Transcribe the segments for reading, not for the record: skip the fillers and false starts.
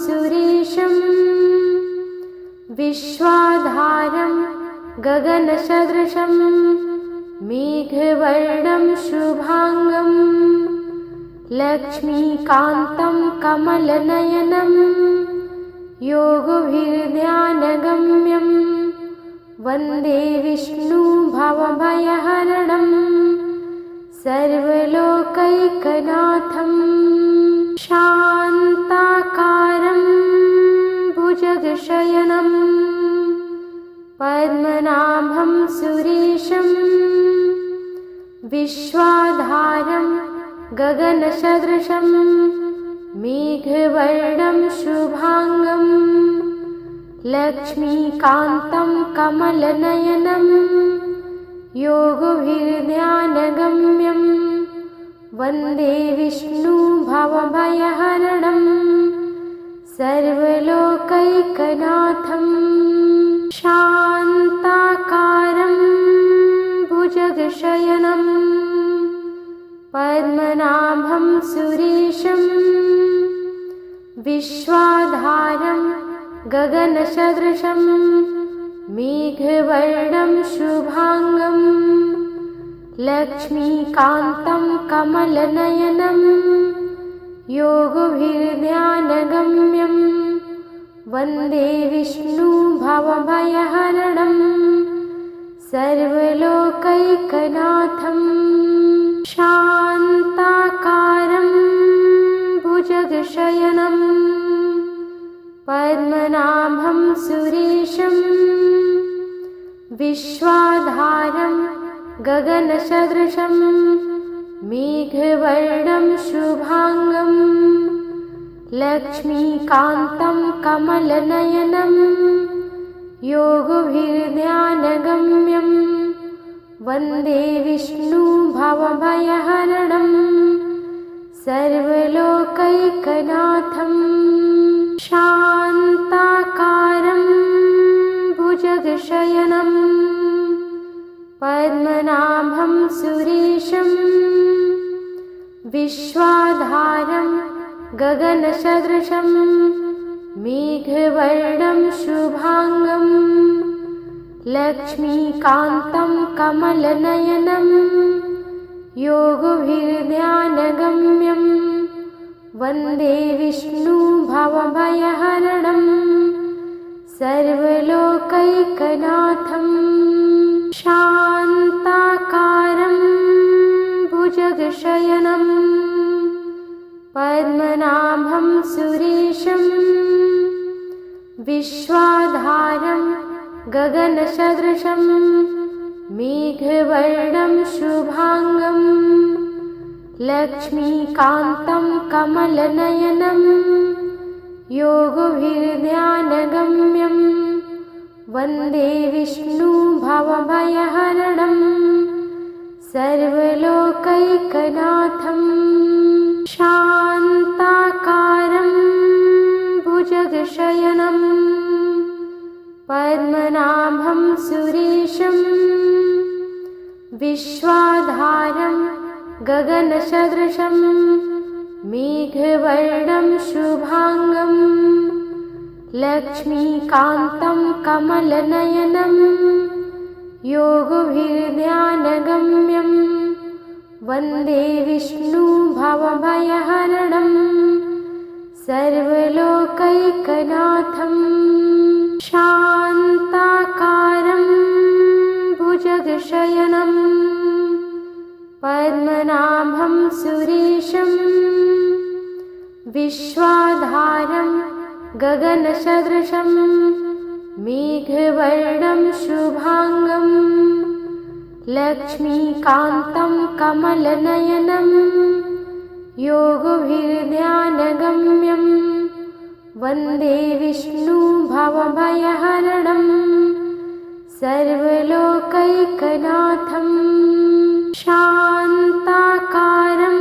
सुरेशं विश्वाधारं गगनसदृशं मेघवर्णं शुभांगं लक्ष्मीकान्तं कमलनयनं योगभिर्ध्यानगम्यं वन्दे विष्णु भवभयहरणं सर्वलोकैकनाथं शान्ताकारं भुजगशयनं पद्मनाभं सुरेशं विश्वाधारं गगनसदृशं मेघवर्णं शुभांगं लक्ष्मीकान्तं कमलनयनं योगभिर्ध्यानगम्यं वन्दे विष्णु भवभयहरणं सर्वलोकैकनाथं शान्ताकारं भुजगशयनं पद्मनाभं सुरेशं विश्वाधारं गगनसदृशं मेघवर्णं शुभांगं लक्ष्मीकान्तं कमलनयनं योगभिर्ध्यानगम्यं वन्दे विष्णु भवभयहरणं सर्वलोकैकनाथं शान्ताकारं भुजगशयनं पद्मनाभं सुरेशं विश्वाधारं गगनसदृशं मेघवर्णं शुभांगं लक्ष्मीकान्तं कमलनयनं योगभिर्ध्यानगम्यं वन्दे विष्णु भवभयहरणं सर्वलोकैकनाथं शान्ताकारं भुजगशयनं पद्मनाभं सुरेशं विश्वाधारं गगनसदृशं मेघवर्णं शुभांगं लक्ष्मीकान्तं कमलनयनं योगभिर्ध्यानगम्यं वन्दे विष्णु भवभयहरणं सर्वलोकैकनाथं शान्ताकारं भुजगशयनं पद्मनाभं सुरेशं विश्वाधारं गगनसदृशं मेघवर्णं शुभांगं लक्ष्मीकान्तं कमलनयनं योगभिर्ध्यानगम्यं वन्दे विष्णु भवभयहरणं सर्वलोकैकनाथं शान्ताकारं भुजगशयनं पद्मनाभं सुरेशं विश्वाधारं गगनसदृशं मेघवर्णं शुभांगं लक्ष्मीकान्तं कमलनयनं योगभिर्ध्यानगम्यं वन्दे विष्णु भवभयहरणं सर्वलोकैकनाथं शान्ताकारं भुजगशयनं पद्मनाभं सुरेशं विश्वाधारं गगनसदृशं मेघवर्णं शुभांगं लक्ष्मीकान्तं कमलनयनं योगभिर्ध्यानगम्यं वन्दे विष्णु भवभयहरणं सर्वलोकैकनाथं शान्ताकारं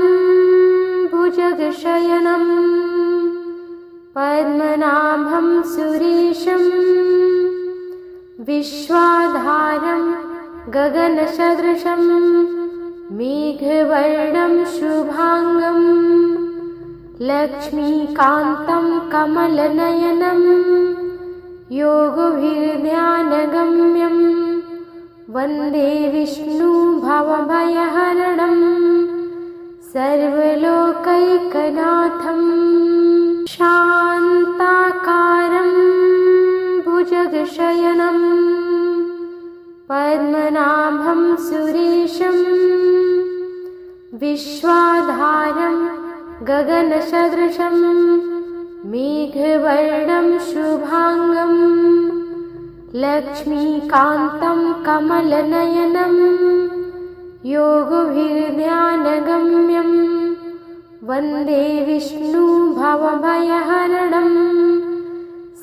भुजगशयनं पद्मनाभं सुरेशं विश्वाधारं गगनसदृशं मेघवर्णं शुभांगं लक्ष्मीकान्तं कमलनयनं योगभिर्ध्यानगम्यं वन्दे विष्णु भवभयहरणं सर्वलोकैकनाथं शान्ताकारं भुजगशयनं पद्मनाभं सुरेशं विश्वाधारं गगनसदृशं मेघवर्णं शुभांगं लक्ष्मीकान्तं कमलनयनं योगभिर्ध्यानगम्यं वन्दे विष्णु भवभयहरणं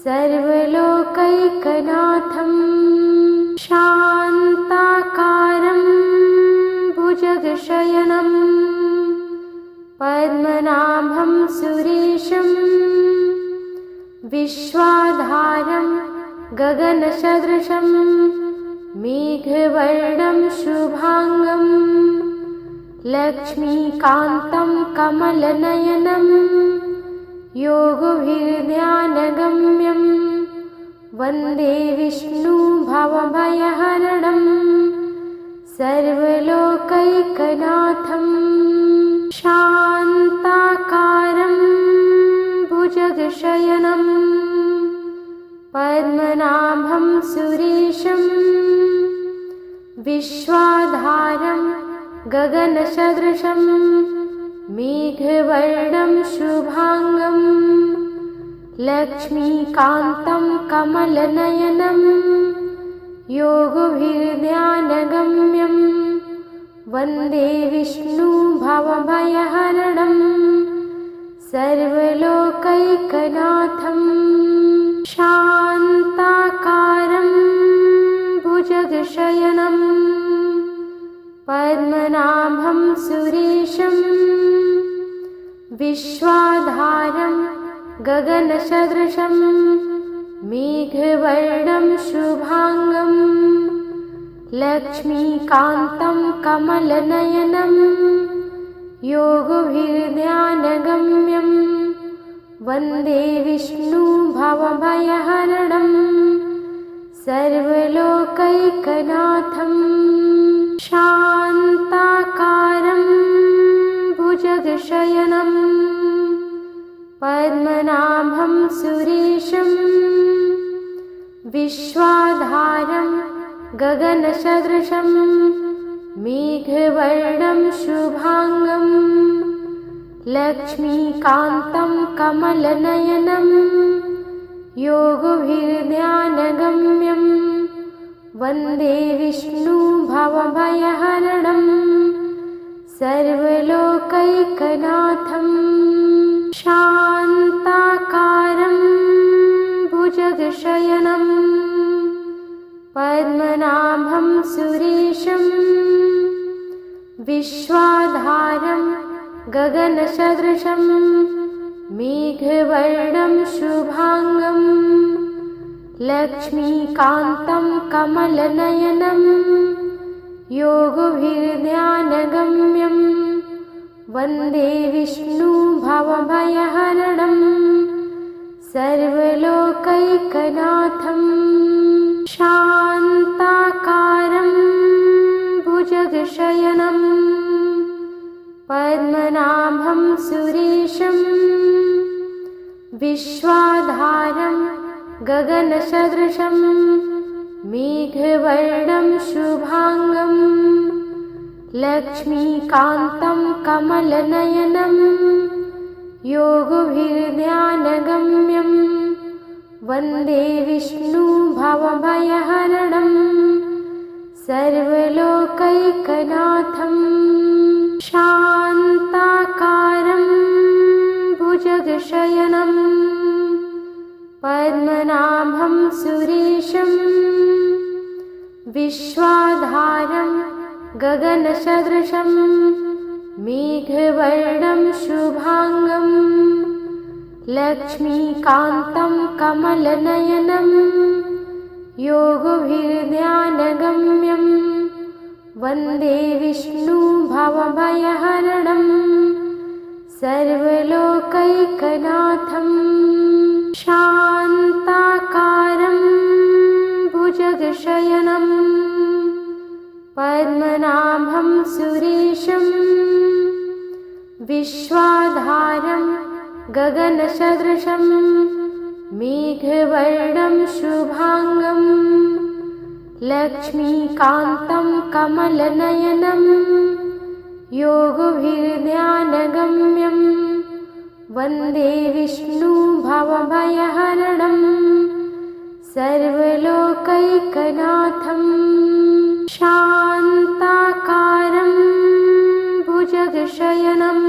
सर्वलोकैकनाथं शान्ताकारं भुजगशयनं पद्मनाभं सुरेशं विश्वाधारं गगनसदृशं मेघवर्णं शुभांगं लक्ष्मीकान्तं कमलनयनं योगभिर्ध्यानगम्यं वन्दे विष्णु भवभयहरणं सर्वलोकैकनाथं शान्ताकारं भुजगशयनं पद्मनाभं सुरेशं विश्वाधारं गगनसदृशं मेघवर्णं शुभांगं लक्ष्मीकान्तं कमलनयनं योगभिर्ध्यानगम्यं वन्दे विष्णु भवभयहरणं सर्वलोकैकनाथं शान्ताकारं भुजगशयनं पद्मनाभं सुरेशं विश्वाधारं गगनसदृशं मेघवर्णं शुभांगं लक्ष्मीकान्तं कमलनयनं योगभिर्ध्यानगम्यं वन्दे विष्णु भवभयहरणं सर्वलोकैकनाथं शान्ताकारं भुजगशयनं पद्मनाभं सुरेशं विश्वाधारं गगनसदृशं मेघवर्णं शुभांगं लक्ष्मीकान्तं कमलनयनं योगभिर्ध्यानगम्यं वन्दे विष्णु भवभयहरणं सर्वलोकैकनाथं शान्ताकारं भुजगशयनं पद्मनाभं सुरेशं विश्वाधारं गगनसदृशं मेघवर्णं शुभांगं लक्ष्मीकान्तं कमलनयनं योगभिर्ध्यानगम्यं वन्दे विष्णु भवभयहरणं सर्वलोकैकनाथं शान्ताकारं भुजगशयनं पद्मनाभं सुरेशं विश्वाधारं गगनसदृशं मेघवर्णं शुभांगं लक्ष्मीकान्तं कमलनयनं योगभिर्ध्यानगम्यं वन्दे विष्णु भवभयहरणं सर्वलोकैकनाथं शान्ताकारं भुजगशयनं पद्मनाभं सुरेशं विश्वाधारं गगनसदृशं मेघवर्णं शुभांगं लक्ष्मीकान्तं कमलनयनं योगभिर्ध्यानगम्यं वन्दे विष्णु भवभयहरणं सर्वलोकैकनाथं शान्ताकारं भुजगशयनं पद्मनाभं सुरेशं विश्वाधारं गगनसदृशं मेघवर्णं शुभांगं लक्ष्मीकान्तं कमलनयनं योगभिर्ध्यानगम्यं वन्दे विष्णु भवभयहरणं सर्वलोकैकनाथं शान्ताकारं भुजगशयनं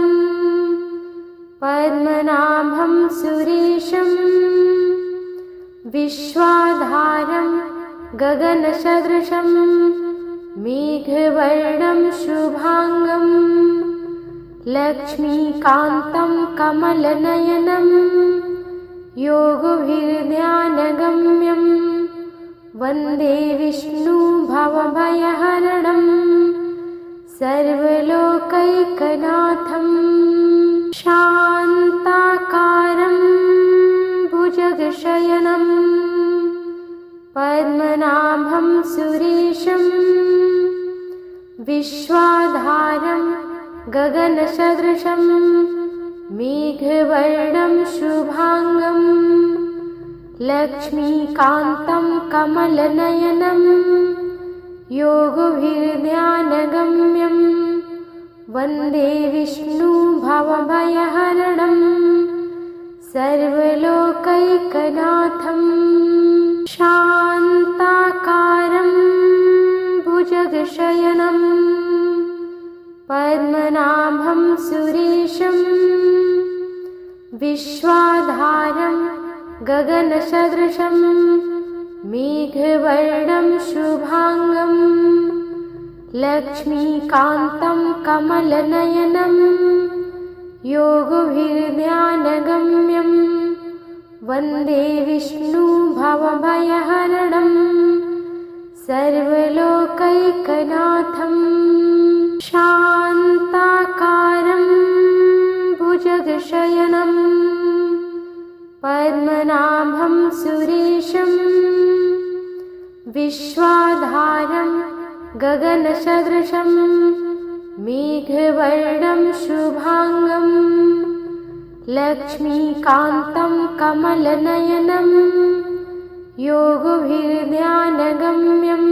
पद्मनाभं सुरेशं विश्वाधारं गगनसदृशं मेघवर्णं शुभांगं लक्ष्मीकान्तं कमलनयनं योगभिर्ध्यानगम्यं वन्दे विष्णु भवभयहरणं सर्वलोकैकनाथं शान्ताकारं भुजगशयनं पद्मनाभं सुरेशं विश्वाधारं गगनसदृशं मेघवर्णं शुभांगं लक्ष्मीकान्तं कमलनयनं योगभिर्ध्यानगम्यं वन्दे विष्णु भवभयहरणं सर्वलोकैकनाथं शान्ताकारं भुजगशयनं पद्मनाभं सुरेशं विश्वाधारं गगनसदृशं मेघवर्णं शुभांगं लक्ष्मीकान्तं कमलनयनं योगभिर्ध्यानगम्यं वन्दे विष्णु भवभयहरणं सर्वलोकैकनाथं शान्ताकारं भुजगशयनं पद्मनाभं सुरेशं विश्वाधारं गगनसदृशं मेघवर्णं शुभांगं लक्ष्मीकान्तं कमलनयनं योगभिर्ध्यानगम्यं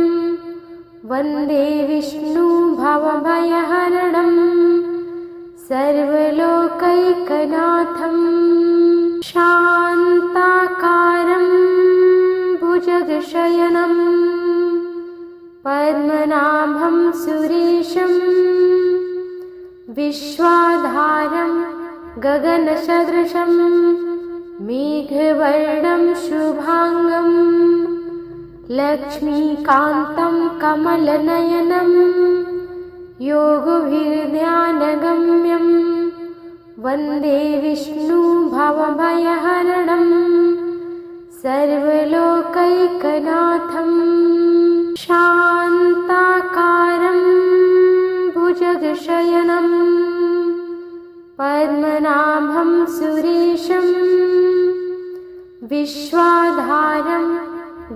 वन्दे विष्णु भवभयहरणं सर्वलोकैकनाथं शान्ताकारं भुजगशयनं पद्मनाभं सुरेशं विश्वाधारं गगनसदृशं मेघवर्णं शुभांगं लक्ष्मीकान्तं कमलनयनं योगभिर्ध्यानगम्यं वन्दे विष्णु भवभयहरणं सर्वलोकैकनाथं शान्ताकारं भुजगशयनं पद्मनाभं सुरेशं विश्वाधारं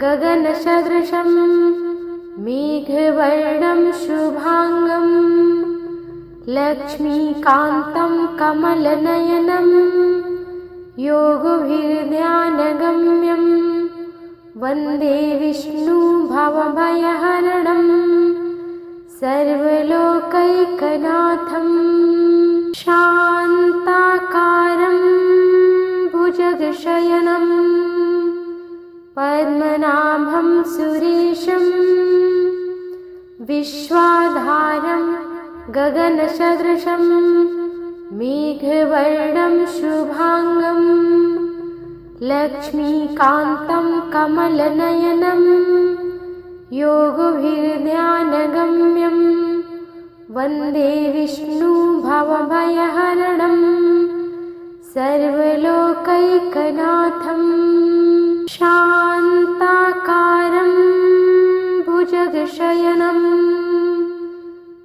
गगनसदृशं मेघवर्णं शुभांगं लक्ष्मीकान्तं कमलनयनं योगभिर्ध्यानगम्यं वन्दे विष्णु भवभयहरणं सर्वलोकैकनाथं शान्ताकारं भुजगशयनं पद्मनाभं सुरेशं विश्वाधारं गगनसदृशं मेघवर्णं शुभांगं लक्ष्मीकान्तं कमलनयनं योगभिर्ध्यानगम्यं वन्दे विष्णु भवभयहरणं सर्वलोकैकनाथं शान्ताकारं भुजगशयनं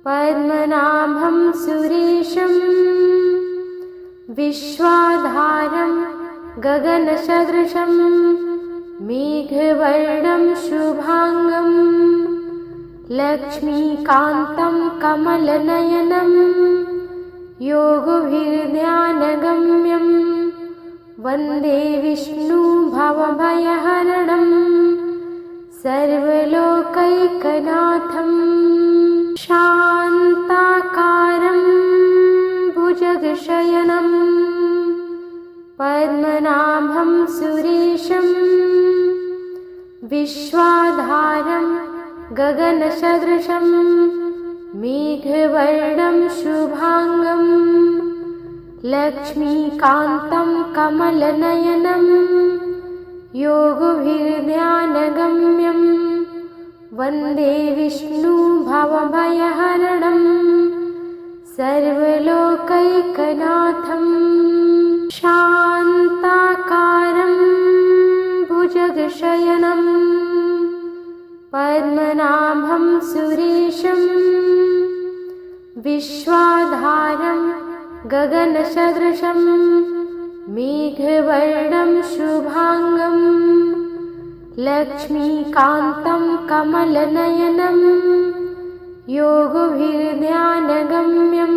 पद्मनाभं सुरेशं विश्वाधारं गगनसदृशं मेघवर्णं शुभांगं लक्ष्मीकान्तं कमलनयनं योगभिर्ध्यानगम्यं वन्दे विष्णुभवभयहरणं सर्वलोकैकनाथं शान्ताकारं भुजगशयनं पद्मनाभं सुरेशं विश्वाधारं गगनसदृशं मेघवर्णं शुभांगं लक्ष्मीकान्तं कमलनयनं योगभिर्ध्यानगम्यं वन्दे विष्णुभवभयहरणं सर्वलोकैकनाथं शान्ताकारं भुजगशयनं पद्मनाभं सुरेशं विश्वाधारं गगनसदृशं मेघवर्णं शुभांगं लक्ष्मीकान्तं कमलनयनं योगभिर्ध्यानगम्यं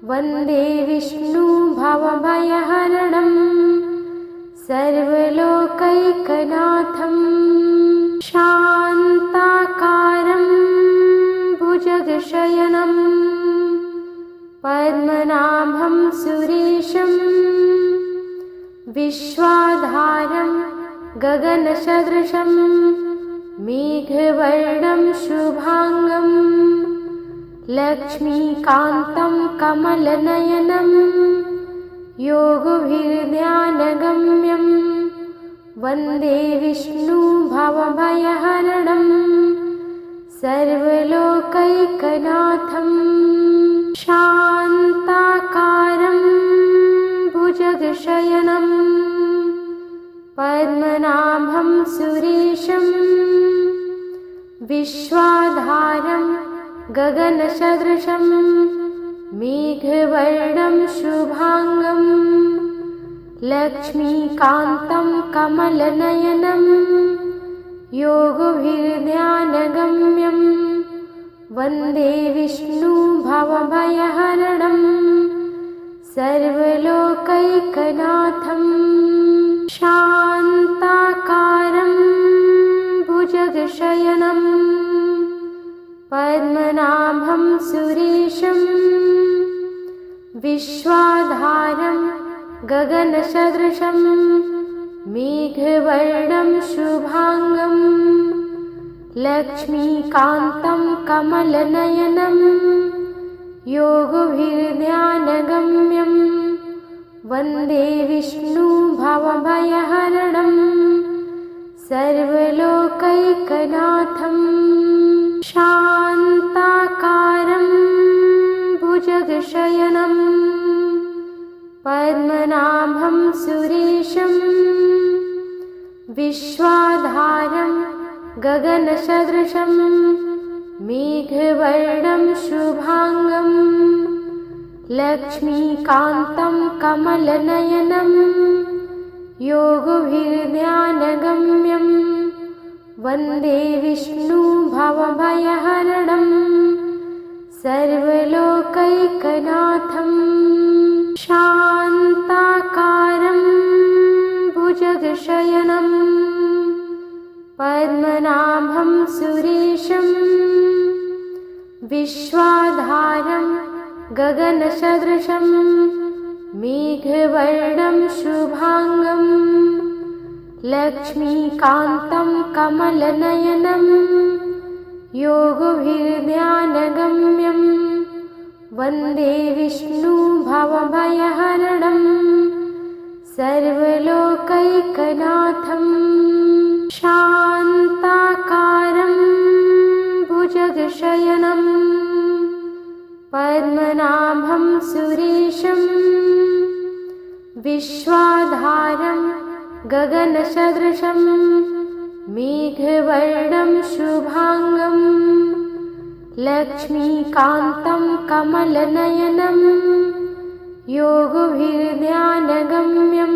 वन्दे विष्णुभवभयहरणं सर्वलोकैकनाथं शान्ताकारं भुजगशयनं पद्मनाभं सुरेशं विश्वाधारं गगनसदृशं मेघवर्णं शुभांगं लक्ष्मीकान्तं कमलनयनं योगभिर्ध्यानगम्यं वन्दे विष्णुभवभयहरणं सर्वलोकैकनाथं शान्ताकारं भुजगशयनं पद्मनाभं सुरेशं विश्वाधारं गगनसदृशं मेघवर्णं शुभांगं लक्ष्मीकान्तं कमलनयनं योगभिर्ध्यानगम्यं वन्दे विष्णुभवभयहरणं सर्वलोकैकनाथं शान्ताकारं भुजगशयनं पद्मनाभं सुरेशं विश्वाधारं गगनसदृशं मेघवर्णं शुभांगं लक्ष्मीकान्तं कमलनयनं योगभिर्ध्यानगम्यं वन्दे विष्णुभवभयहरणं सर्वलोकैकनाथं शान्ताकारं भुजगशयनं पद्मनाभं सुरेशं विश्वाधारं गगनसदृशं मेघवर्णं शुभांगं लक्ष्मीकान्तं कमलनयनं योगभिर्ध्यानगम्यं वन्दे विष्णुभवभयहरणं सर्वलोकैकनाथं शान्ताकारं भुजगशयनं पद्मनाभं सुरेशं विश्वाधारं गगनसदृशं मेघवर्णं शुभांगं लक्ष्मीकान्तं कमलनयनं योगभिर्ध्यानगम्यं वन्दे विष्णुभवभयहरणं सर्वलोकैकनाथं शान्ताकारं भुजगशयनं पद्मनाभं सुरेशं विश्वाधारं गगनसदृशं मेघवर्णं शुभांगं लक्ष्मीकान्तं कमलनयनं योगभिर्ध्यानगम्यं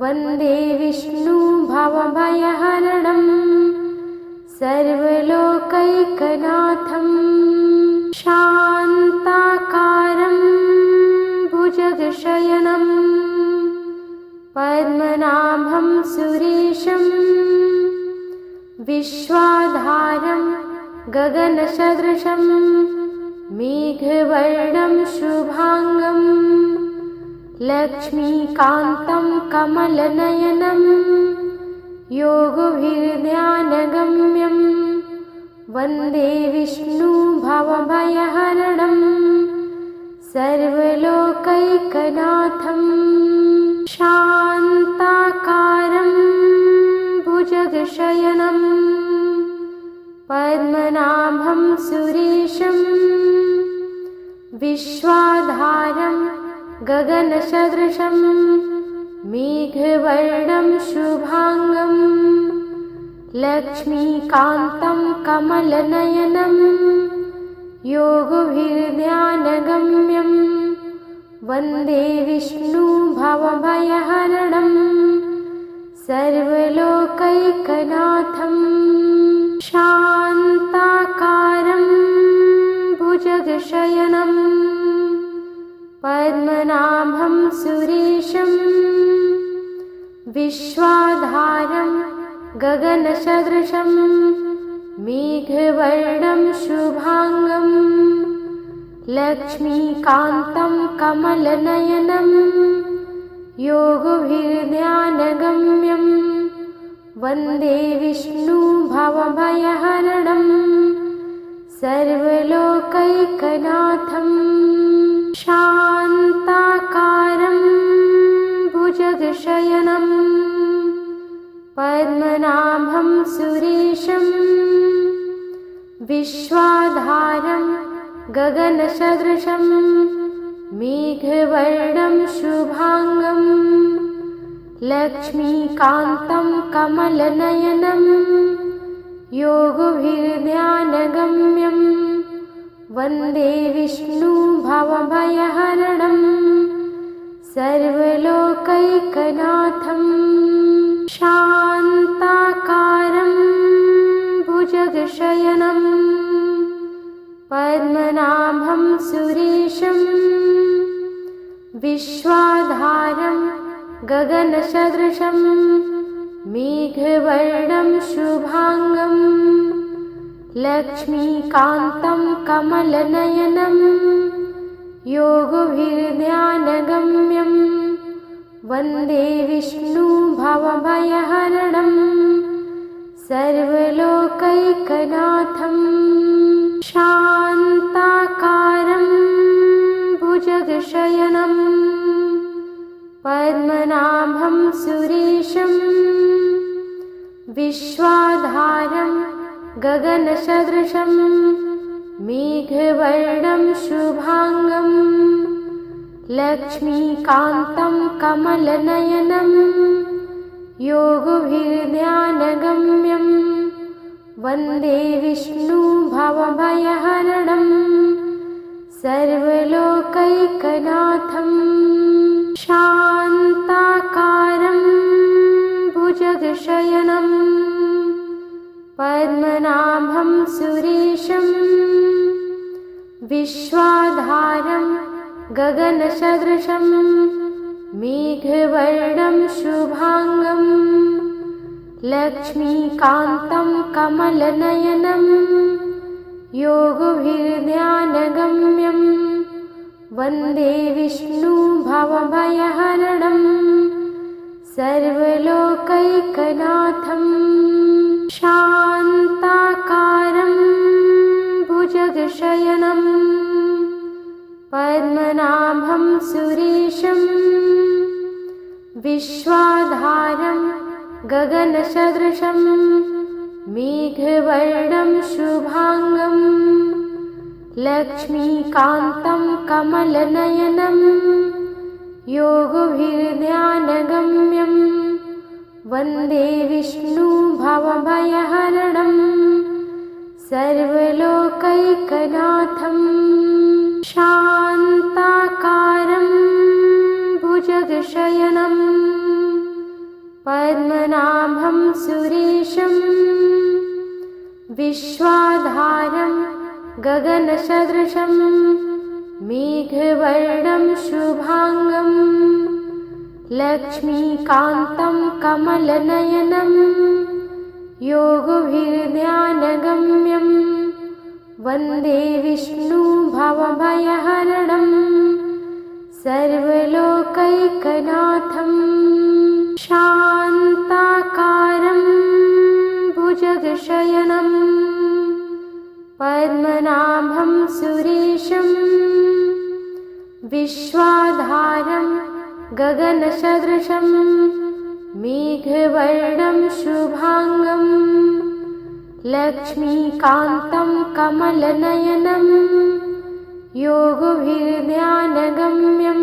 वन्दे विष्णु भवभयहरणं सर्वलोकैकनाथं शान्ताकारं भुजगशयनं पद्मनाभं सुरेशं विश्वाधारं गगनसदृशं मेघवर्णं शुभांगं लक्ष्मीकान्तं कमलनयनं योगभिर्ध्यानगम्यं वन्दे विष्णु भवभयहरणं सर्वलोकैकनाथं शान्ताकारं भुजगशयनं पद्मनाभं सुरेशं विश्वाधारं गगनसदृशं मेघवर्णं शुभांगं लक्ष्मीकान्तं कमलनयनं योगभिर्ध्यानगम्यं वन्दे विष्णु भवभयहरणं सर्वलोकैकनाथं शान्ताकारं भुजगशयनं पद्मनाभं सुरेशं विश्वाधारं गगनसदृशं मेघवर्णं शुभांगं लक्ष्मीकान्तं कमलनयनं योगभिर्ध्यानगम्यं वन्दे विष्णु भवभयहरणं सर्वलोकैकनाथं शान्ताकारं भुजगशयनं पद्मनाभं सुरेशं विश्वाधारं गगनसदृशं मेघवर्णं शुभांगं लक्ष्मीकान्तं कमलनयनं योगभिर्ध्यानगम्यं वन्दे विष्णु भवभयहरणं सर्वलोकैकनाथं शान्ताकारं भुजगशयनं पद्मनाभं सुरेशं विश्वाधारं गगनसदृशं मेघवर्णं शुभांगं लक्ष्मीकान्तं कमलनयनं योगभिर्ध्यानगम्यं वन्दे विष्णु भवभयहरणं सर्वलोकैकनाथं शान्ताकारं भुजगशयनं पद्मनाभं सुरेशं विश्वाधारं गगनसदृशं मेघवर्णं शुभांगं लक्ष्मीकान्तं कमलनयनं योगभिर्ध्यानगम्यं वन्दे विष्णु भवभयहरणं सर्वलोकैकनाथं शान्ताकारं भुजगशयनं पद्मनाभं सुरेशं विश्वाधारं गगनसदृशं मेघवर्णं शुभांगं लक्ष्मीकान्तं कमलनयनं योगभिर्ध्यानगम्यं वन्दे विष्णु भवभयहरणं सर्वलोकैकनाथं शान्ताकारं भुजगशयनं पद्मनाभं सुरेशं विश्वाधारं गगनसदृशं मेघवर्णं शुभांगं लक्ष्मीकान्तं कमलनयनं योगभिर्ध्यानगम्यं वन्दे विष्णु भवभयहरणं सर्वलोकैकनाथं शान्ताकारं भुजगशयनं पद्मनाभं सुरेशं विश्वाधारं गगनसदृशं मेघवर्णं शुभांगं लक्ष्मीकान्तं कमलनयनं योगभिर्ध्यानगम्यं वन्दे विष्णुभवभयहरणं सर्वलोकैकनाथं शान्ताकारं भुजगशयनं पद्मनाभं सुरेशं विश्वाधारं गगनसदृशं मेघवर्णं शुभांगं लक्ष्मीकान्तं कमलनयनं योगभिर्ध्यानगम्यं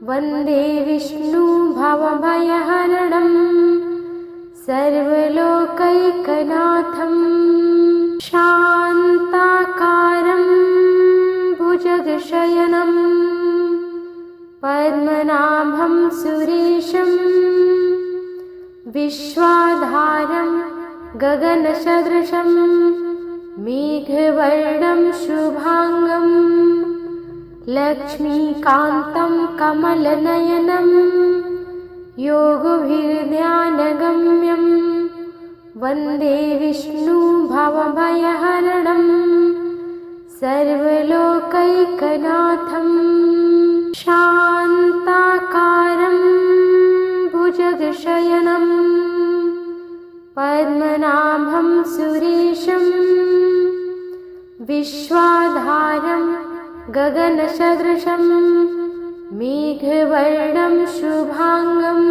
वन्दे विष्णुभवभयहरणं सर्वलोकैकनाथं शान्ताकारं भुजगशयनं पद्मनाभं सुरेशं विश्वाधारं गगनसदृशं मेघवर्णं शुभांगं लक्ष्मीकान्तं कमलनयनं योगभिर्ध्यानगम्यं वन्दे विष्णुभवभयहरणं सर्वलोकैकनाथं शान्ताकारं भुजगशयनं पद्मनाभं सुरेशं विश्वाधारं गगनसदृशं मेघवर्णं शुभांगं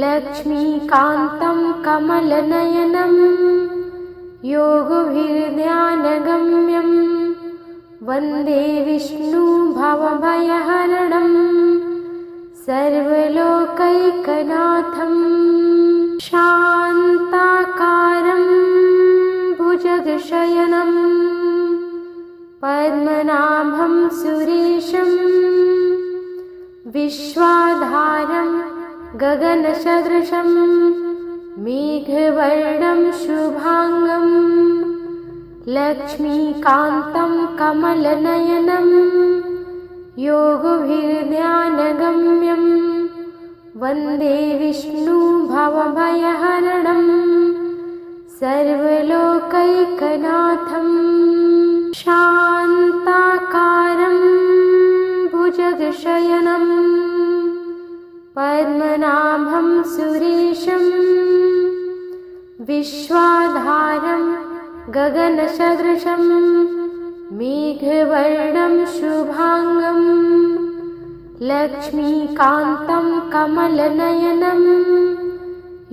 लक्ष्मीकान्तं कमलनयनं योगभिर्ध्यानगम्यं वन्दे विष्णुभवभयहरणं सर्वलोकैकनाथं शान्ताकारं भुजगशयनं पद्मनाभं सुरेशं विश्वाधारं गगनसदृशं मेघवर्णं शुभांगं लक्ष्मीकान्तं कमलनयनं योगभिर्ध्यानगम्यं वन्दे विष्णुभवभयहरणं सर्वलोकैकनाथं शान्ताकारं भुजगशयनं पद्मनाभं सुरेशं विश्वाधारं गगनसदृशं मेघवर्णं शुभांगं लक्ष्मीकान्तं कमलनयनं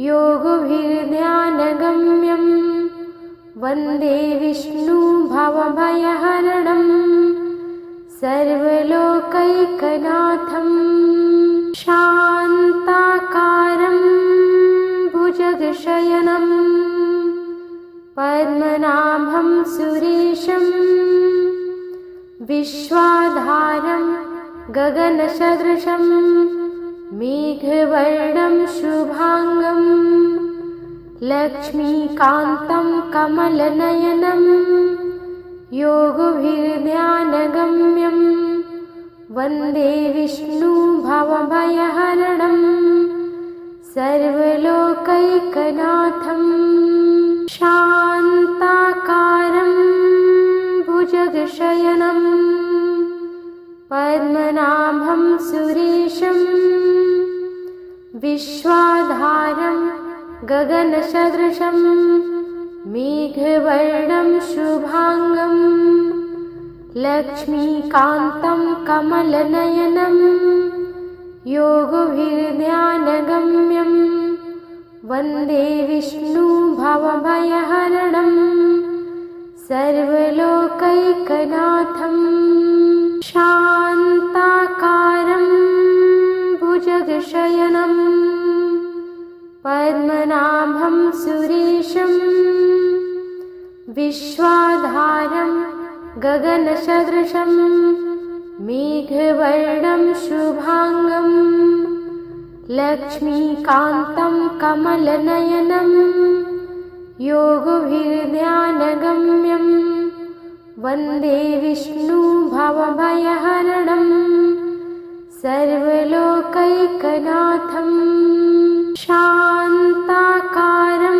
योगभिर्ध्यानगम्यं वन्दे विष्णुभवभयहरणं सर्वलोकैकनाथं शान्ताकारं भुजगशयनं पद्मनाभं सुरेशं विश्वाधारं गगनसदृशं मेघवर्णं शुभांगं लक्ष्मीकान्तं कमलनयनं योगभिर्ध्यानगम्यं वन्दे विष्णुभवभयहरणं सर्वलोकैकनाथं शान्ताकारं भुजगशयनं पद्मनाभं सुरेशं विश्वाधारं गगनसदृशं मेघवर्णं शुभांगं लक्ष्मीकान्तं कमलनयनं योगभिर्ध्यानगम्यं वन्दे विष्णुभवभयहरणं सर्वलोकैकनाथं शान्ताकारं भुजगशयनं पद्मनाभं सुरेशं विश्वाधारं गगनसदृशं मेघवर्णं शुभांगं लक्ष्मीकान्तं कमलनयनं योगभिर्ध्यानगम्यं वन्दे विष्णु भवभयहरणं सर्वलोकैकनाथं शान्ताकारं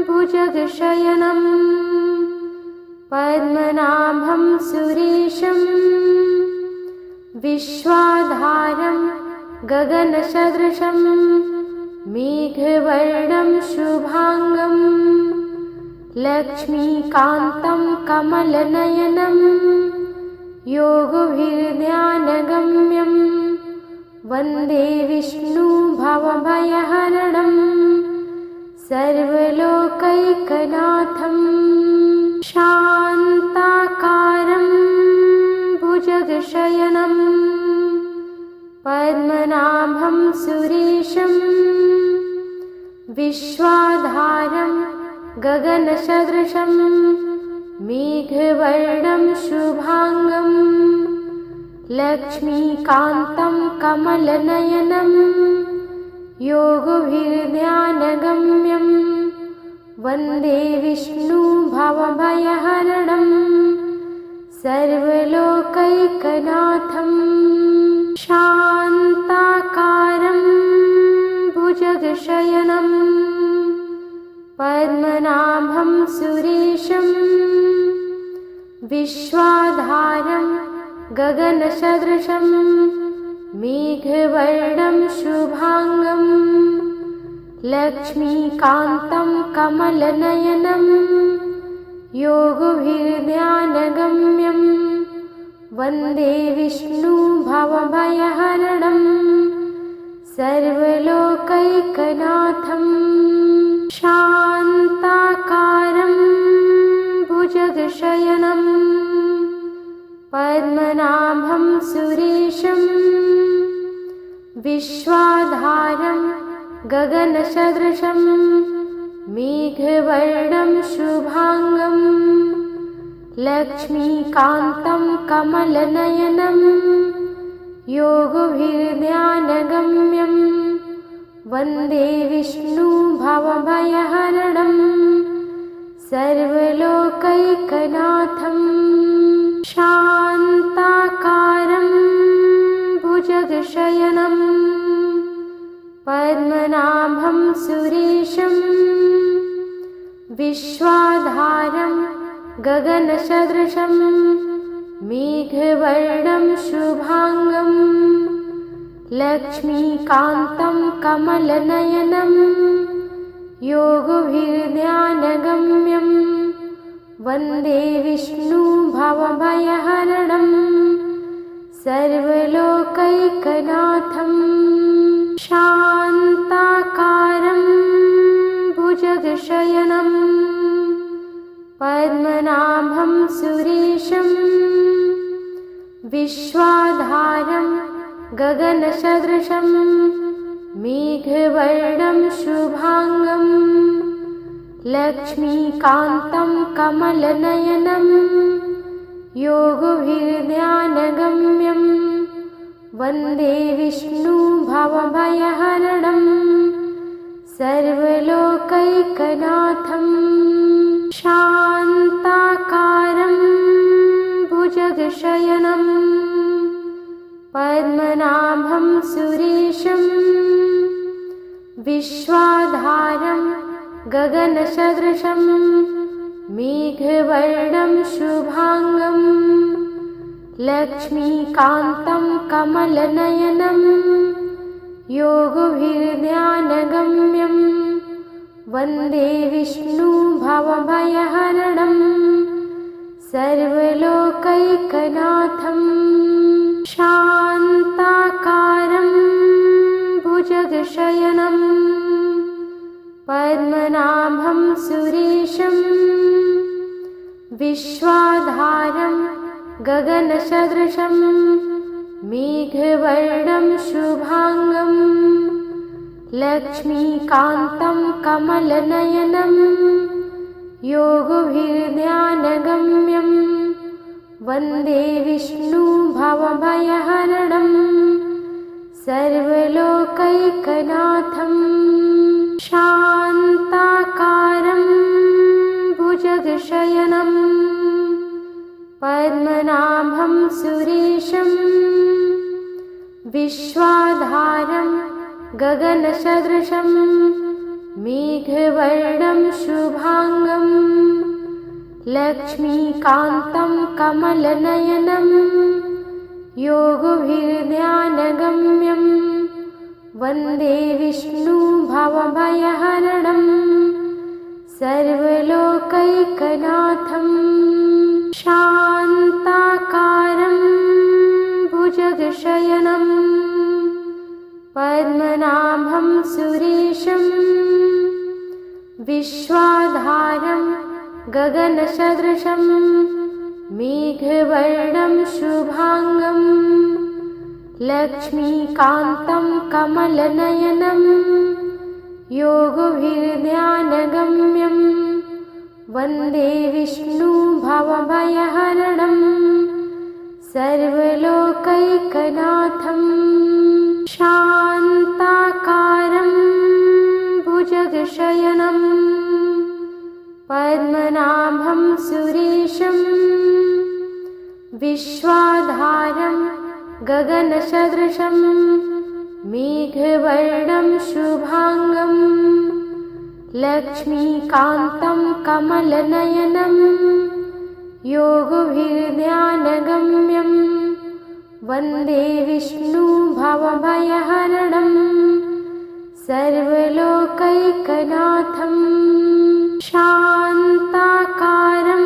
भुजगशयनं पद्मनाभं सुरेशं विश्वाधारं गगनसदृशं मेघवर्णं शुभांगं लक्ष्मीकान्तं कमलनयनं योगभिर्ध्यानगम्यं वन्दे विष्णु भवभयहरणं सर्वलोकैकनाथं शान्ताकारं भुजगशयनं पद्मनाभं सुरेशं विश्वाधारं गगनसदृशं मेघवर्णं शुभांगं लक्ष्मीकान्तं कमलनयनं योगभिर्ध्यानगम्यं वन्दे विष्णु भवभयहरणं सर्वलोकैकनाथं शान्ताकारं भुजगशयनं पद्मनाभं सुरेशं विश्वाधारं गगनसदृशं मेघवर्णं शुभांगं लक्ष्मीकान्तं कमलनयनं योगभिर्ध्यानगम्यं वन्दे विष्णु भवभयहरणं सर्वलोकैकनाथं शान्ताकारं भुजगशयनं पद्मनाभं सुरेशं विश्वाधारं गगनसदृशं मेघवर्णं शुभांगं लक्ष्मीकान्तं कमलनयनं योगभिर्ध्यानगम्यं वन्दे विष्णु भवभयहरणं सर्वलोकैकनाथं शान्ताकारं भुजगशयनं पद्मनाभं सुरेशं विश्वाधारं गगनसदृशं मेघवर्णं शुभांगं लक्ष्मीकान्तं कमलनयनं योगभिर्ध्यानगम्यं वन्दे विष्णु भवभयहरणं सर्वलोकैकनाथं शान्ताकारं भुजगशयनं पद्मनाभं सुरेशं विश्वाधारं गगनसदृशं मेघवर्णं शुभांगं लक्ष्मीकान्तं कमलनयनं योगभिर्ध्यानगम्यं वन्दे विष्णु भवभयहरणं सर्वलोकैकनाथं शान्ताकारं भुजगशयनं पद्मनाभं सुरेशं विश्वाधारं गगनसदृशं मेघवर्णं शुभांगं लक्ष्मीकान्तं कमलनयनं योगभिर्ध्यानगम्यं वन्दे विष्णु भवभयहरणं सर्वलोकैकनाथं शान्ताकारं भुजगशयनं पद्मनाभं सुरेशं विश्वाधारं गगनसदृशं मेघवर्णं शुभांगं लक्ष्मीकान्तं कमलनयनं योगभिर्ध्यानगम्यं वन्दे विष्णु भवभयहरणं सर्वलोकैकनाथं शान्ताकारं भुजगशयनं पद्मनाभं सुरेशं विश्वाधारं गगनसदृशं मेघवर्णं शुभांगं लक्ष्मीकान्तं कमलनयनं योगभिर्ध्यानगम्यं वन्दे विष्णु भवभयहरणं सर्वलोकैकनाथं शान्ताकारं भुजगशयनं पद्मनाभं सुरेशं विश्वाधारं गगनसदृशं मेघवर्णं शुभांगं लक्ष्मीकान्तं कमलनयनं योगभिर्ध्यानगम्यं वन्दे विष्णु भवभयहरणं सर्वलोकैकनाथं शान्ताकारं भुजगशयनं पद्मनाभं सुरेशं विश्वाधारं गगनसदृशं मेघवर्णं शुभांगं लक्ष्मीकान्तं कमलनयनं योगभिर्ध्यानगम्यं वन्दे विष्णु भवभयहरणं सर्वलोकैकनाथं शान्ताकारं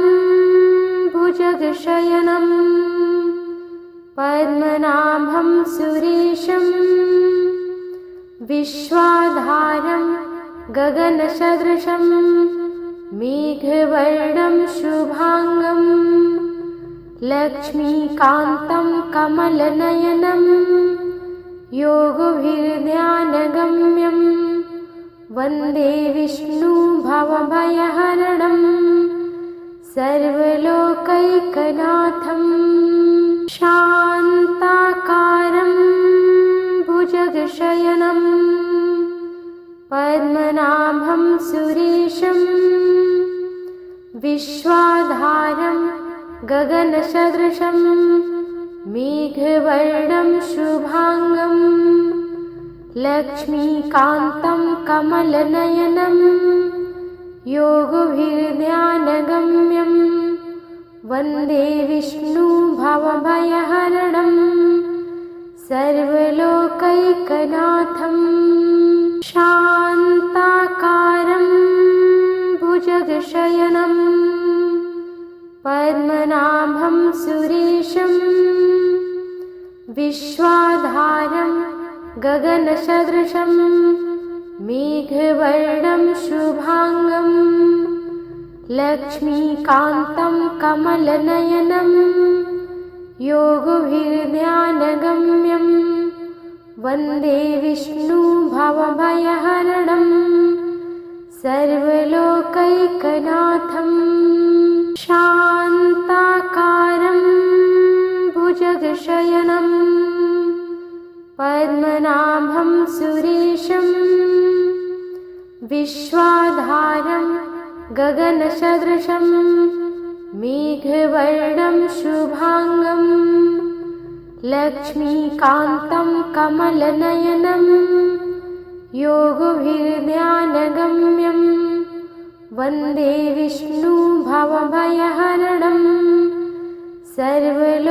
भुजगशयनं पद्मनाभं सुरेशं विश्वाधारं गगनसदृशं मेघवर्णं शुभांगं लक्ष्मीकान्तं कमलनयनं योगभिर्ध्यानगम्यं वन्दे विष्णु भवभयहरणं सर्वलोकैकनाथं शान्ताकारं भुजगशयनं पद्मनाभं सुरेशं विश्वाधारं गगनसदृशं मेघवर्णं शुभांगं लक्ष्मीकान्तं कमलनयनं योगभिर्ध्यानगम्यं वन्दे विष्णु भवभयहरणं सर्वलोकैकनाथं शान्ताकारं भुजगशयनं पद्मनाभं सुरेशं विश्वाधारं गगनसदृशं मेघवर्णं शुभांगं लक्ष्मीकान्तं कमलनयनं योगभिर्ध्यानगम्यं वन्दे विष्णु भवभयहरणं सर्वलोकैकनाथं शान्ताकारं भुजगशयनं पद्मनाभं सुरेशं विश्वाधारं गगनसदृशं मेघवर्णं शुभांगं लक्ष्मीकान्तं कमलनयनं योगभिर्ध्यानगम्यं वन्दे विष्णु भवभयहरणं सर्वलोकैकनाथं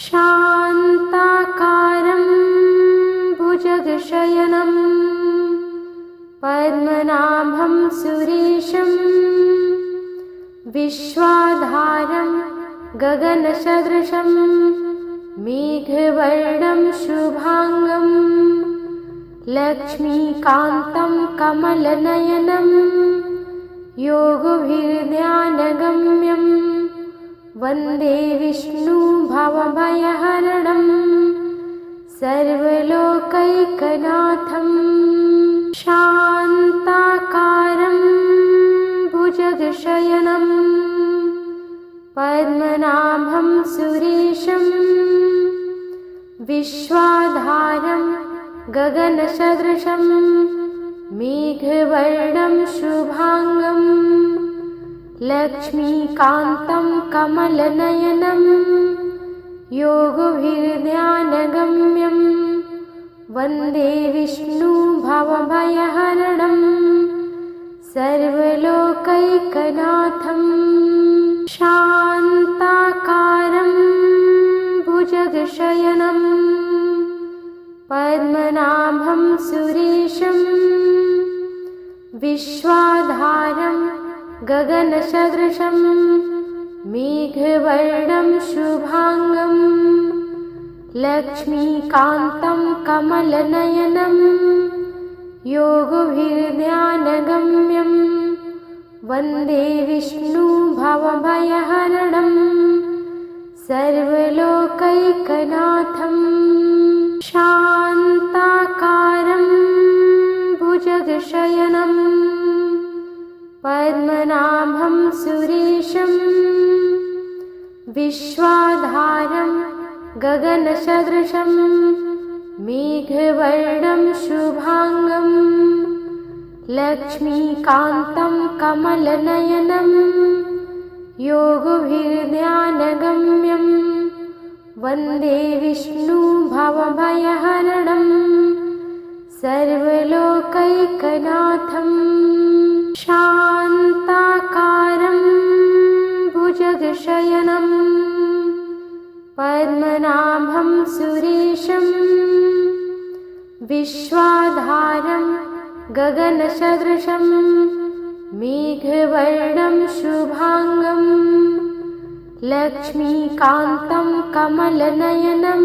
शान्ताकारं भुजगशयनं पद्मनाभं सुरेशं विश्वाधारं गगनसदृशं मेघवर्णं शुभांगं लक्ष्मीकान्तं कमलनयनं योगभिर्ध्यानगम्यं वन्दे विष्णु भवभयहरणं सर्वलोकैकनाथं शान्ताकारं भुजगशयनं पद्मनाभं सुरेशं विश्वाधारं गगनसदृशं मेघवर्णं शुभांगं लक्ष्मीकान्तं कमलनयनं योगभिर्ध्यानगम्यं वन्दे विष्णुभवभयहरणं सर्वलोकैकनाथं शान्ताकारं भुजगशयनं पद्मनाभं सुरेशं विश्वाधारं गगनसदृशं मेघवर्णं शुभांगं लक्ष्मीकान्तं कमलनयनं योगभिर्ध्यानगम्यं वन्दे विष्णुभवभयहरणं सर्वलोकैकनाथं शान्ताकारं भुजगशयनं पद्मनाभं सुरेशं विश्वाधारं गगनसदृशं मेघवर्णं शुभांगं लक्ष्मीकान्तं कमलनयनं योगभिर्ध्यानगम्यं वन्दे विष्णुभवभयहरणं सर्वलोकैकनाथं शान्ताकारं भुजगशयनं पद्मनाभं सुरेशं विश्वाधारं गगनसदृशं मेघवर्णं शुभांगं लक्ष्मीकान्तं कमलनयनं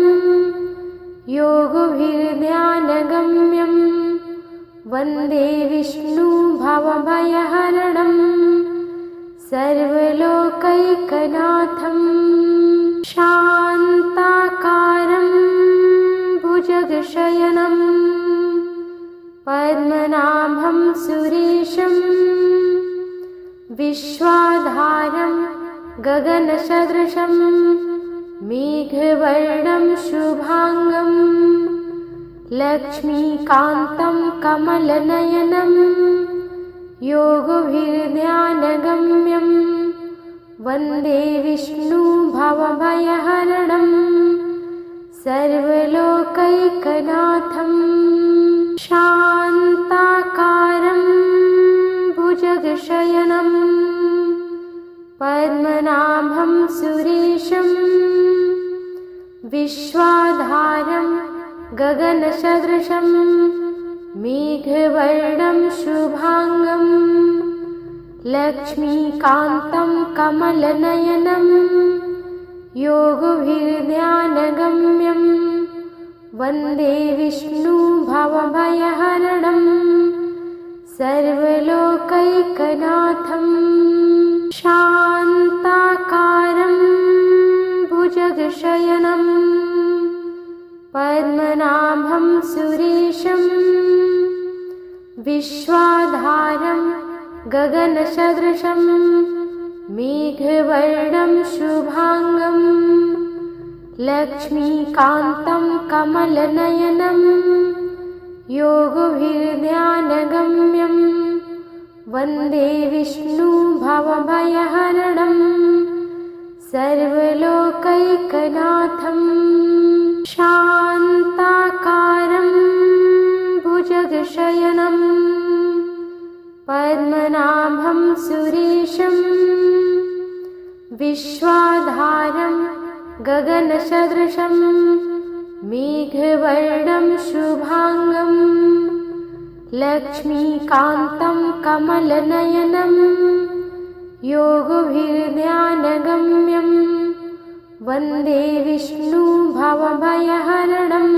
योगभिर्ध्यानगम्यं वन्दे विष्णुभवभयहरणं सर्वलोकैकनाथं शान्ताकारं भुजगशयनं पद्मनाभं सुरेशं विश्वाधारं गगनसदृशं मेघवर्णं शुभांगं लक्ष्मीकान्तं कमलनयनं योगभिर्ध्यानगम्यं वन्दे विष्णुभवभयहरणं सर्वलोकैकनाथं शान्ताकारं भुजगशयनं पद्मनाभं सुरेशं विश्वाधारं गगनसदृशं मेघवर्णं शुभांगं लक्ष्मीकान्तं कमलनयनं योगभिर्ध्यानगम्यं वन्दे विष्णुभवभयहरणं सर्वलोकैकनाथं शान्ताकारं भुजगशयनं पद्मनाभं सुरेशं विश्वाधारं गगनसदृशं मेघवर्णं शुभांगं लक्ष्मीकान्तं कमलनयनं योगभिर्ध्यानगम्यं वन्दे विष्णुभवभयहरणं सर्वलोकैकनाथं शान्ताकारं भुजगशयनं पद्मनाभं सुरेशं विश्वाधारं गगनसदृशं मेघवर्णं शुभांगं लक्ष्मीकान्तं कमलनयनं योगभिर्ध्यानगम्यं वन्दे विष्णुभवभयहरणं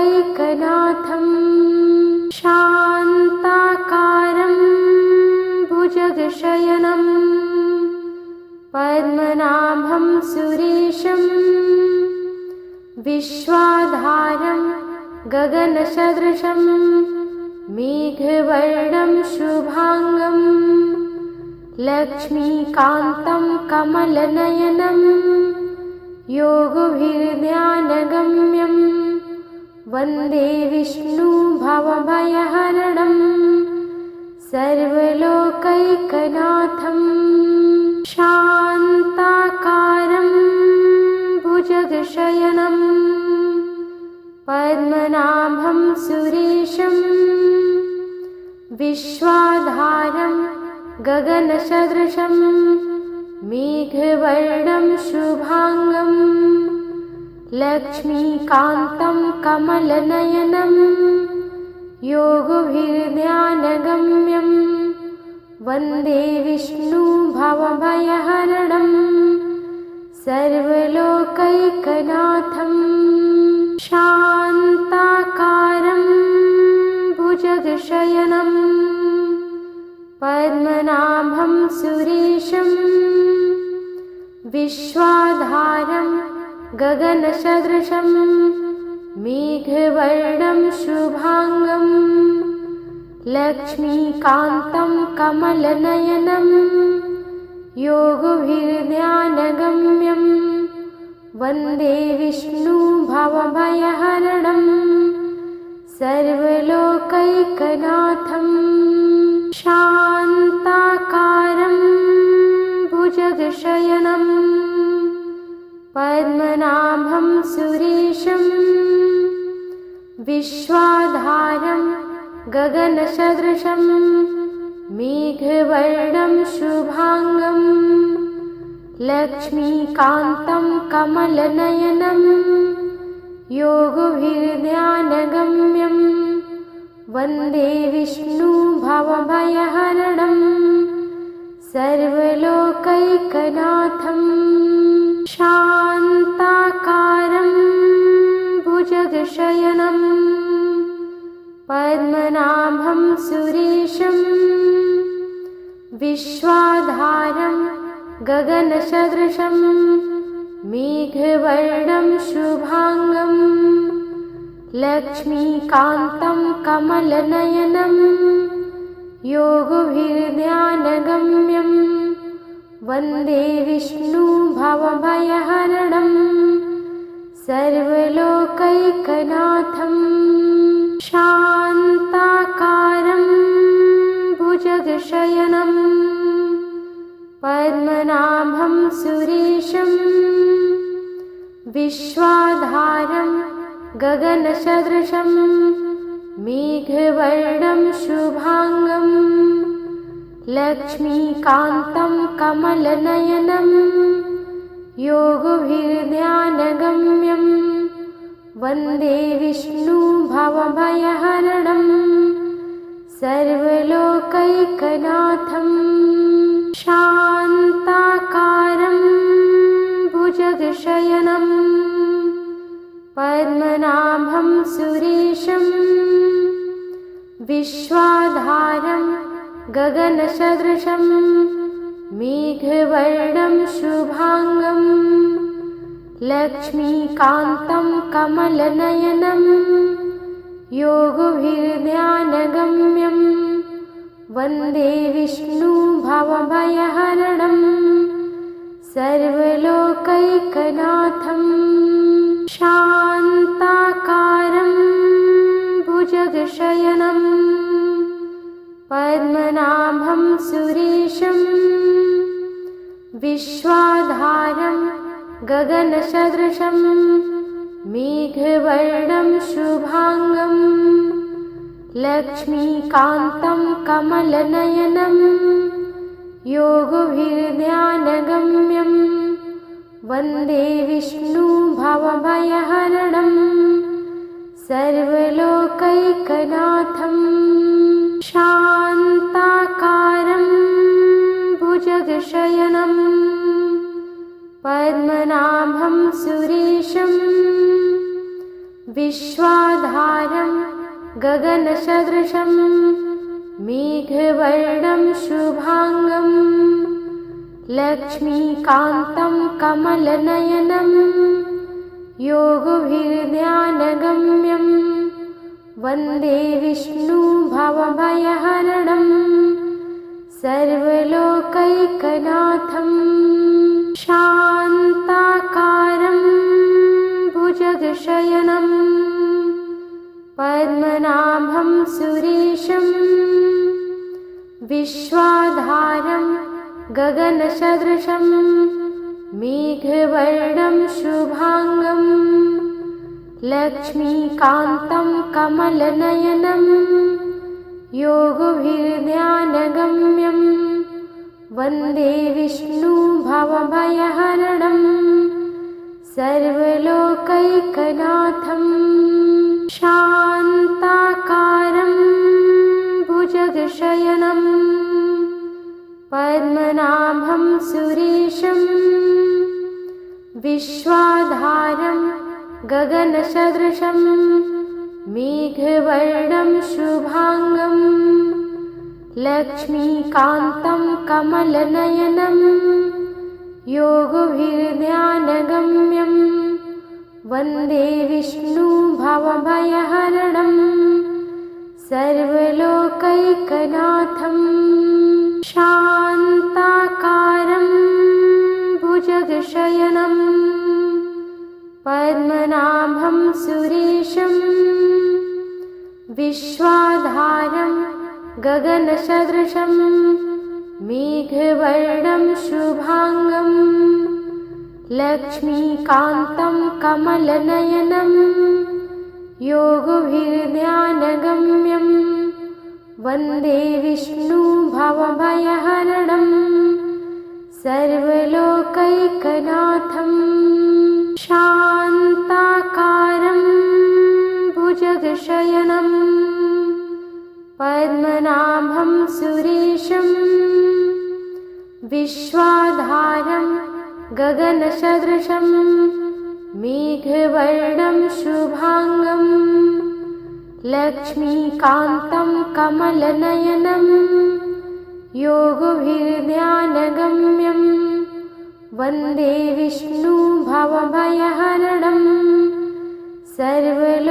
सर्वलोकैकनाथं शान्ताकारं भुजगशयनं पद्मनाभं सुरेशं विश्वाधारं गगनसदृशं मेघवर्णं शुभांगं लक्ष्मीकान्तं कमलनयनं योगभिर्ध्यानगम्यं वन्दे विष्णु भवभयहरणं सर्वलोकैकनाथं शान्ताकारं भुजगशयनं पद्मनाभं सुरेशं विश्वाधारं गगनसदृशं मेघवर्णं शुभांगं लक्ष्मीकान्तं कमलनयनं योगभिर्ध्यानगम्यं वन्दे विष्णु भवभयहरणं सर्वलोकैकनाथं शान्ताकारं भुजगशयनं पद्मनाभं सुरेशं विश्वाधारं गगनसदृशं मेघवर्णं शुभांगं लक्ष्मीकान्तं कमलनयनं योगभिर्ध्यानगम्यं वन्दे विष्णु भवभयहरणं सर्वलोकैकनाथं शान्ताकारं भुजगशयनं पद्मनाभं सुरेशं विश्वाधारं गगनसदृशं मेघवर्णं शुभांगं लक्ष्मीकान्तं कमलनयनं योगभिर्ध्यानगम्यं वन्दे विष्णु भवभयहरणं सर्वलोकैकनाथं शान्ताकारं भुजगशयनं पद्मनाभं सुरेशं विश्वाधारं गगनसदृशं मेघवर्णं शुभांगं लक्ष्मीकान्तं कमलनयनं योगभिर्ध्यानगम्यं वन्दे विष्णु भवभयहरणं सर्वलोकैकनाथं शान्ताकारं भुजगशयनं पद्मनाभं सुरेशं विश्वाधारं गगनसदृशं मेघवर्णं शुभांगं लक्ष्मीकान्तं कमलनयनं योगभिर्ध्यानगम्यं वन्दे विष्णु भवभयहरणं सर्वलोकैकनाथं शान्ताकारं भुजगशयनं पद्मनाभं सुरेशं विश्वाधारं गगनसदृशं मेघवर्णं शुभांगं लक्ष्मीकान्तं कमलनयनं योगभिर्ध्यानगम्यं वन्दे विष्णु भवभयहरणं सर्वलोकैकनाथं शान्ताकारं भुजगशयनं पद्मनाभं सुरेशं विश्वाधारं गगनसदृशं मेघवर्णं शुभांगं लक्ष्मीकान्तं कमलनयनं योगभिर्ध्यानगम्यं वन्दे विष्णु भवभयहरणं सर्वलोकैकनाथं शान्ताकारं भुजगशयनं पद्मनाभं सुरेशं विश्वाधारं गगनसदृशं मेघवर्णं शुभांगं लक्ष्मीकान्तं कमलनयनं योगभिर्ध्यानगम्यं वन्दे विष्णु भवभयहरणं सर्वलोकैकनाथं शान्ताकारं भुजगशयनं पद्मनाभं सुरेशं विश्वाधारं गगनसदृशं मेघवर्णं शुभांगं लक्ष्मीकान्तं कमलनयनं योगभिर्ध्यानगम्यं वन्दे विष्णु भवभयहरणं सर्वलोकैकनाथं शान्ताकारं भुजगशयनं पद्मनाभं सुरेशं विश्वाधारं गगनसदृशं मेघवर्णं शुभांगं लक्ष्मीकान्तं कमलनयनं योगभिर्ध्यानगम्यं वन्दे विष्णु भवभयहरणं सर्वलोकैकनाथं शान्ताकारं भुजगशयनं पद्मनाभं सुरेशं विश्वाधारं गगनसदृशं मेघवर्णं शुभांगं लक्ष्मीकान्तं कमलनयनं योगभिर्ध्यानगम्यं वन्दे विष्णु भवभयहरणं सर्वलोकैकनाथं शान्ताकारं भुजगशयनं पद्मनाभं सुरेशं विश्वाधारं गगनसदृशं मेघवर्णं शुभांगं लक्ष्मीकान्तं कमलनयनं योगभिर्ध्यानगम्यं वन्दे विष्णु भवभयहरणं सर्वलोकैकनाथं